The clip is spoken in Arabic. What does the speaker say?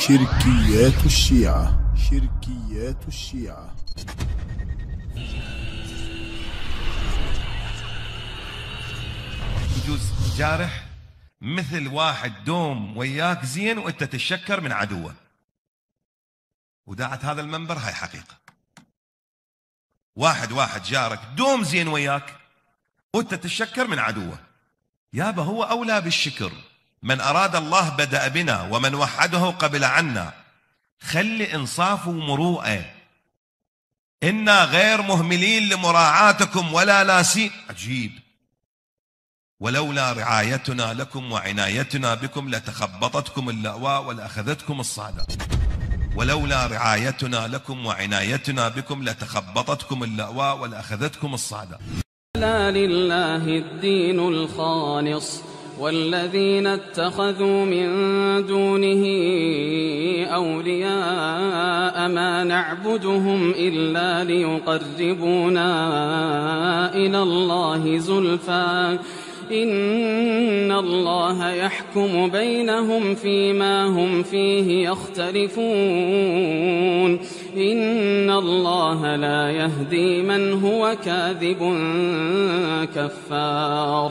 شركيات الشيعة. شركيات الشيعة. يجوز جارح مثل واحد دوم وياك زين وانت تتشكر من عدوه، وداعت هذا المنبر هاي حقيقة. واحد جارك دوم زين وياك وانت تتشكر من عدوه، يابا هو أولى بالشكر. من أراد الله بدأ بنا ومن وحده قبل عنا. خلي إنصاف ومروءة، إنا غير مهملين لمراعاتكم ولا ناسين. عجيب. ولولا رعايتنا لكم وعنايتنا بكم لتخبطتكم اللأواء ولأخذتكم الصعداء. ولولا رعايتنا لكم وعنايتنا بكم لتخبطتكم اللأواء ولأخذتكم الصعداء. لا لله الدين الخالص والذين اتخذوا من دونه أولياء ما نعبدهم إلا ليقربونا إلى الله زلفى إن الله يحكم بينهم فيما هم فيه يختلفون إن الله لا يهدي من هو كاذب كفار.